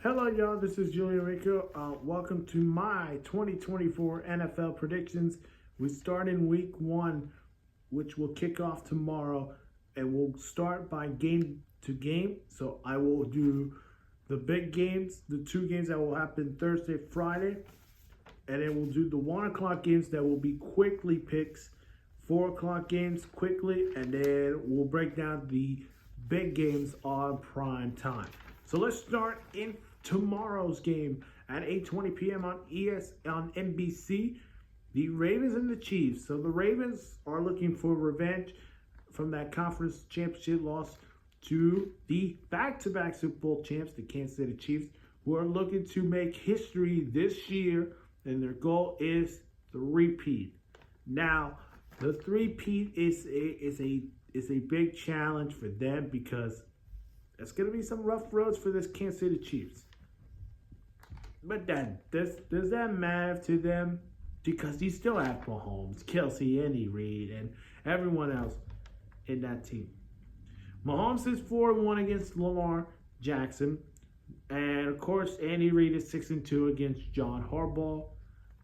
Hello, y'all. This is Julian Rico. Welcome to my 2024 NFL predictions. We start in week 1, which will kick off tomorrow, and we'll start by game to game. So I will do the big games, the 2 games that will happen Thursday, Friday, and then we'll do the 1 o'clock games that will be quickly picks, 4 o'clock games quickly, and then we'll break down the big games on prime time. So let's start in tomorrow's game at 8:20 p.m. on NBC. The Ravens and the Chiefs. So the Ravens are looking for revenge from that conference championship loss to the back-to-back Super Bowl champs, the Kansas City Chiefs, who are looking to make history this year, and their goal is three-peat. Now, the three-peat is a big challenge for them because it's going to be some rough roads for this Kansas City Chiefs. But then, does that matter to them? Because you still have Mahomes, Kelsey, Andy Reid, and everyone else in that team. Mahomes is 4-1 against Lamar Jackson. And, of course, Andy Reid is 6-2 against John Harbaugh.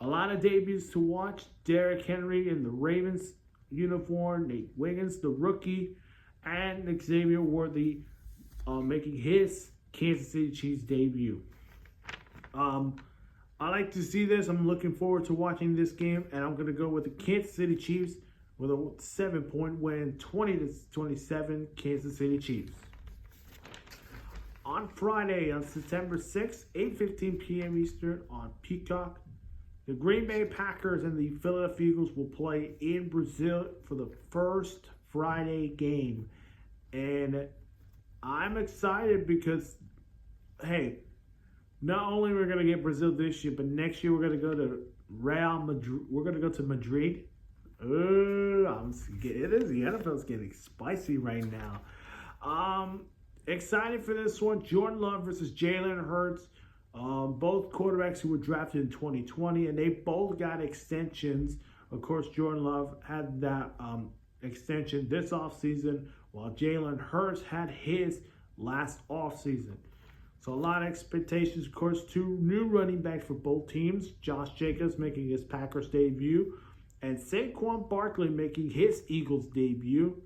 A lot of debuts to watch. Derrick Henry in the Ravens uniform. Nate Wiggins, the rookie. And Xavier Worthy making his Kansas City Chiefs debut. I like to see this. I'm looking forward to watching this game, and I'm going to go with the Kansas City Chiefs with a 7-point win, 20-27, Kansas City Chiefs. On Friday, on September 6th, 8:15 p.m. Eastern on Peacock, the Green Bay Packers and the Philadelphia Eagles will play in Brazil for the first Friday game. And I'm excited because, hey, not only we're going to get Brazil this year, but next year we're going to go to Real Madrid. We're going to go to Madrid. The NFL's getting spicy right now. Excited for this one. Jordan Love versus Jalen Hurts. Both quarterbacks who were drafted in 2020, and they both got extensions. Of course, Jordan Love had that extension this offseason, while Jalen Hurts had his last offseason. So a lot of expectations. Of course, 2 new running backs for both teams. Josh Jacobs making his Packers debut, and Saquon Barkley making his Eagles debut.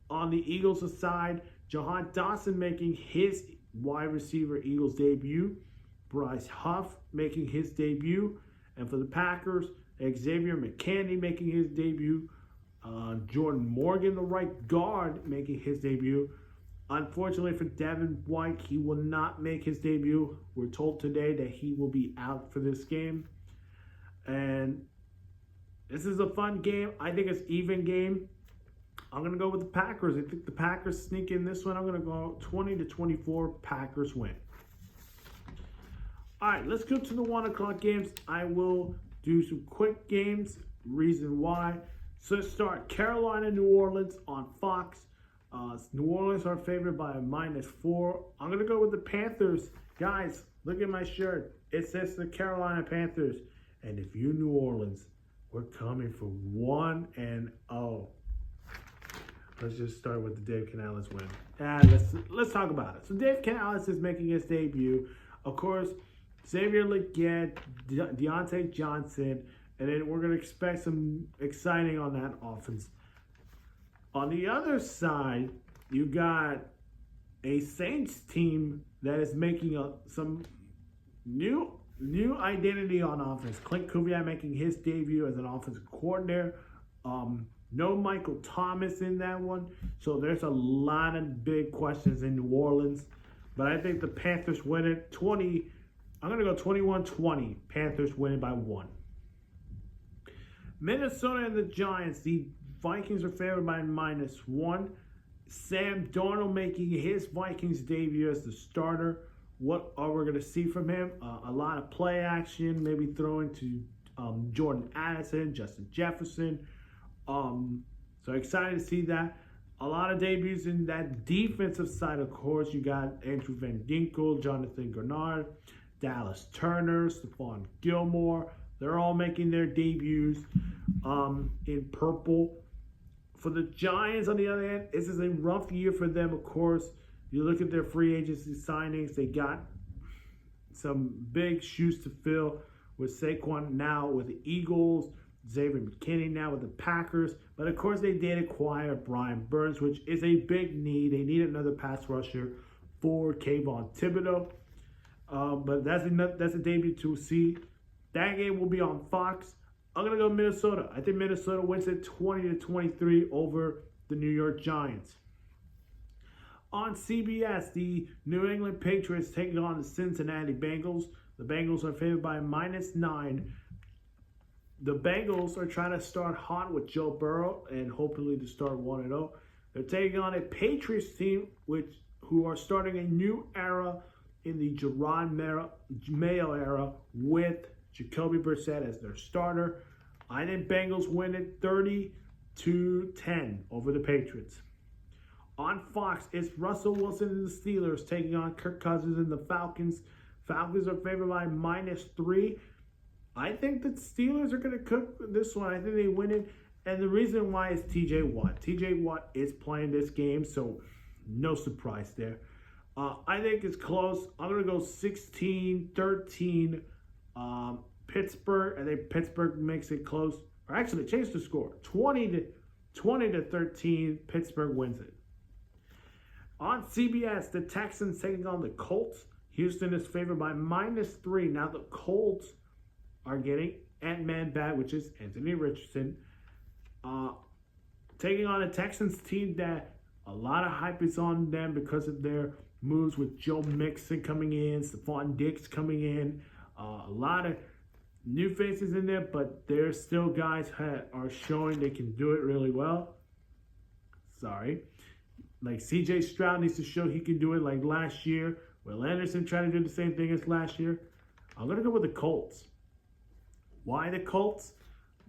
On the Eagles' side, Jahan Dotson making his wide receiver Eagles debut. Bryce Huff making his debut. And for the Packers, Xavier McKinney making his debut. Jordan Morgan, the right guard, making his debut. Unfortunately for Devin White, he will not make his debut. We're told today that he will be out for this game. And this is a fun game. I think it's even game. I'm going to go with the Packers. I think the Packers sneak in this one. I'm going to go 20-24 Packers win. All right, let's go to the 1 o'clock games. I will do some quick games. Reason why. So let's start. Carolina, New Orleans on Fox. New Orleans are favored by a -4. I'm going to go with the Panthers. Guys, look at my shirt. It says the Carolina Panthers. And if you're New Orleans, we're coming for 1-0. Let's just start with the Dave Canales win. Let's talk about it. So Dave Canales is making his debut. Of course, Xavier Legette, Deontay Johnson, and then we're going to expect some exciting on that offense. On the other side, you got a Saints team that is making some new identity on offense. Clint Kubiak making his debut as an offensive coordinator. No Michael Thomas in that one. So there's a lot of big questions in New Orleans. But I think the Panthers win it 20. I'm going to go 21-20. Panthers winning by 1. Minnesota and the Giants. The Vikings are favored by -1. Sam Darnold making his Vikings debut as the starter. What are we going to see from him? A lot of play action, maybe throwing to Jordan Addison, Justin Jefferson. So excited to see that. A lot of debuts in that defensive side, of course. You got Andrew Van Ginkel, Jonathan Grenard, Dallas Turner, Stephon Gilmore. They're all making their debuts in purple. For the Giants, on the other hand, this is a rough year for them, of course. You look at their free agency signings. They got some big shoes to fill with Saquon now with the Eagles, Xavier McKinney now with the Packers. But of course, they did acquire Brian Burns, which is a big need. They need another pass rusher for Kayvon Thibodeau. But that's a debut to see. That game will be on Fox. I'm gonna go Minnesota. I think Minnesota wins it 20-23 over the New York Giants. On CBS, the New England Patriots taking on the Cincinnati Bengals. The Bengals are favored by -9. The Bengals are trying to start hot with Joe Burrow and hopefully to start 1-0. They're taking on a Patriots team who are starting a new era in the Jerod Mayo era with Jacoby Brissett as their starter. I think Bengals win it 30-10 over the Patriots. On Fox, it's Russell Wilson and the Steelers taking on Kirk Cousins and the Falcons. Falcons are favored by -3. I think the Steelers are going to cook this one. I think they win it. And the reason why is TJ Watt. TJ Watt is playing this game, so no surprise there. I think it's close. I'm going to go 16-13 Pittsburgh. I think Pittsburgh makes it close. Or actually, change the score. 20-13 Pittsburgh wins it. On CBS, the Texans taking on the Colts. Houston is favored by -3. Now the Colts are getting Ant-Man back, which is Anthony Richardson. Taking on a Texans team that a lot of hype is on them because of their moves with Joe Mixon coming in, Stephon Diggs coming in. A lot of new faces in there, but there's still guys that are showing they can do it really well. Like CJ Stroud needs to show he can do it like last year. Will Anderson tried to do the same thing as last year. I'm going to go with the Colts. Why the Colts?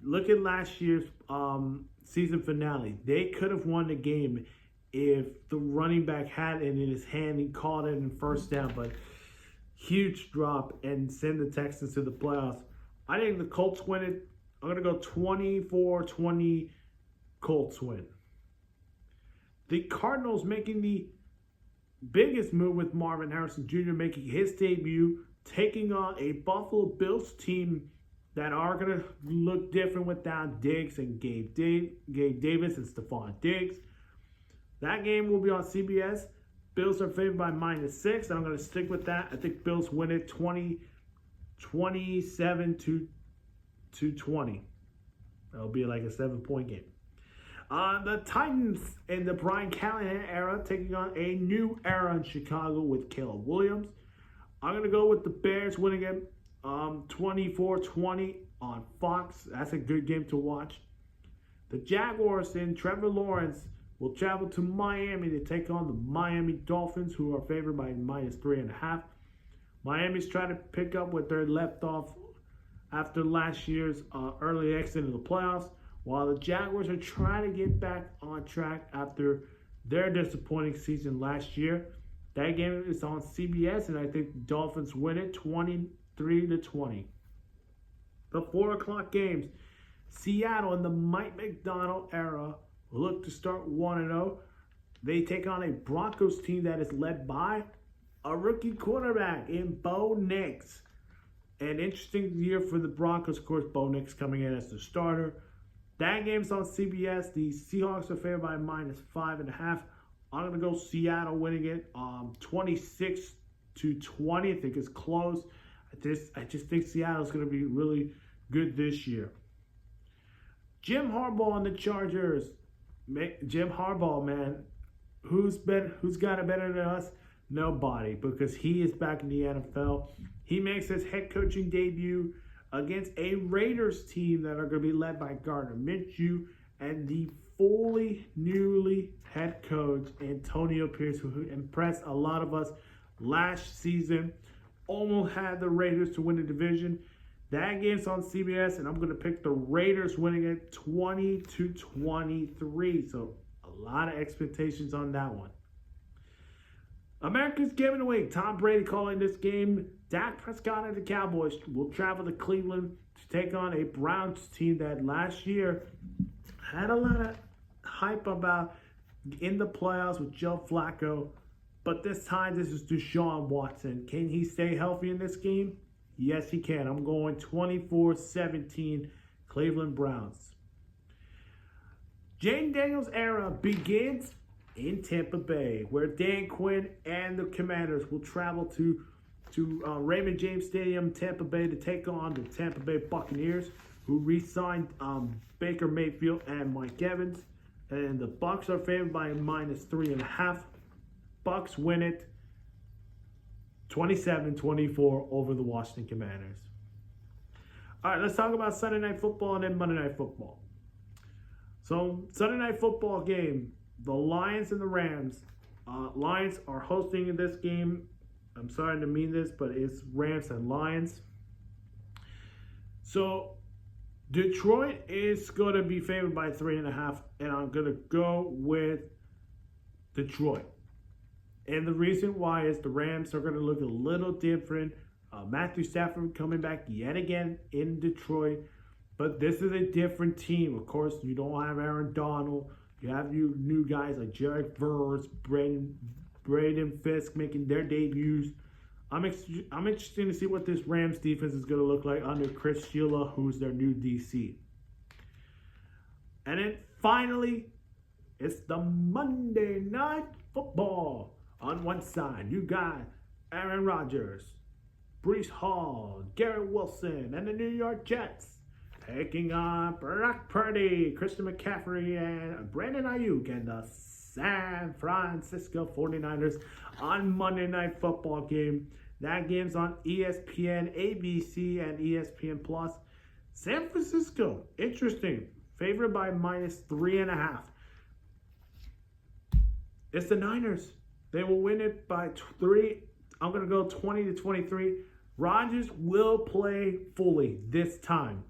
Look at last year's season finale. They could have won the game if the running back had it in his hand. He caught it in first down, but huge drop and send the Texans to the playoffs. I think the Colts win it. I'm going to go 24-20 Colts win. The Cardinals making the biggest move with Marvin Harrison Jr. making his debut, taking on a Buffalo Bills team that are going to look different without Diggs and Gabe Davis and Stephon Diggs. That game will be on CBS. Bills are favored by -6. I'm going to stick with that. I think Bills win it 27-20. That'll be like a 7-point game. The Titans in the Brian Callahan era taking on a new era in Chicago with Caleb Williams. I'm going to go with the Bears winning it 24-20 on Fox. That's a good game to watch. The Jaguars and Trevor Lawrence will travel to Miami to take on the Miami Dolphins, who are favored by -3.5. Miami's trying to pick up what they're left off after last year's early exit in the playoffs, while the Jaguars are trying to get back on track after their disappointing season last year. That game is on CBS, and I think the Dolphins win it 23-20. The 4 o'clock games. Seattle in the Mike McDonald era will look to start 1-0. They take on a Broncos team that is led by a rookie quarterback in Bo Nix. An interesting year for the Broncos, of course. Bo Nix coming in as the starter. That game's on CBS. The Seahawks are favored by -5.5. I'm going to go Seattle winning it 26-20. I think it's close. I just think Seattle's going to be really good this year. Jim Harbaugh on the Chargers. Jim Harbaugh, man. Who's got it better than us? Nobody, because he is back in the NFL. He makes his head coaching debut against a Raiders team that are going to be led by Gardner Minshew and the fully newly head coach Antonio Pierce, who impressed a lot of us last season. Almost had the Raiders to win the division. That game's on CBS, and I'm going to pick the Raiders winning it 20-23. So a lot of expectations on that one. America's giving away. Tom Brady calling this game. Dak Prescott and the Cowboys will travel to Cleveland to take on a Browns team that last year had a lot of hype about in the playoffs with Joe Flacco. But this time, this is Deshaun Watson. Can he stay healthy in this game? Yes, he can. I'm going 24-17 Cleveland Browns. Jane Daniels' era begins in Tampa Bay, where Dan Quinn and the Commanders will travel to Raymond James Stadium, Tampa Bay, to take on the Tampa Bay Buccaneers, who re-signed Baker Mayfield and Mike Evans. And the Bucs are favored by -3.5. Bucs win it 27-24 over the Washington Commanders. All right, let's talk about Sunday Night Football and then Monday Night Football. So, Sunday Night Football game, the Lions and the Rams. Lions are hosting this game. I'm sorry to mean this, but it's Rams and Lions. So, Detroit is going to be favored by 3.5, and I'm going to go with Detroit. And the reason why is the Rams are going to look a little different. Matthew Stafford coming back yet again in Detroit. But this is a different team. Of course, you don't have Aaron Donald. You have new guys like Jared Verse, Braden Fisk making their debuts. I'm interested to see what this Rams defense is going to look like under Chris Sheila, who's their new DC. And then finally, it's the Monday Night Football. On one side, you got Aaron Rodgers, Breece Hall, Garrett Wilson, and the New York Jets taking on Brock Purdy, Christian McCaffrey, and Brandon Ayuk and the San Francisco 49ers on Monday Night Football game. That game's on ESPN, ABC, and ESPN+. San Francisco, interesting, favored by -3.5. It's the Niners. They will win it by 3. I'm going to go 20-23. Rodgers will play fully this time.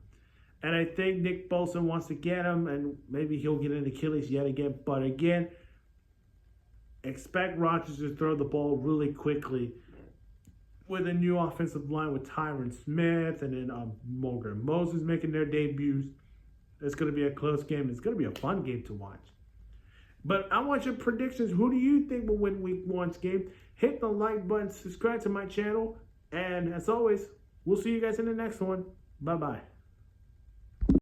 And I think Nick Bosa wants to get him, and maybe he'll get an Achilles yet again. But again, expect Rodgers to throw the ball really quickly with a new offensive line with Tyron Smith and then Morgan Moses making their debuts. It's going to be a close game. It's going to be a fun game to watch. But I want your predictions. Who do you think will win Week 1's game? Hit the like button, subscribe to my channel, and as always, we'll see you guys in the next one. Bye-bye.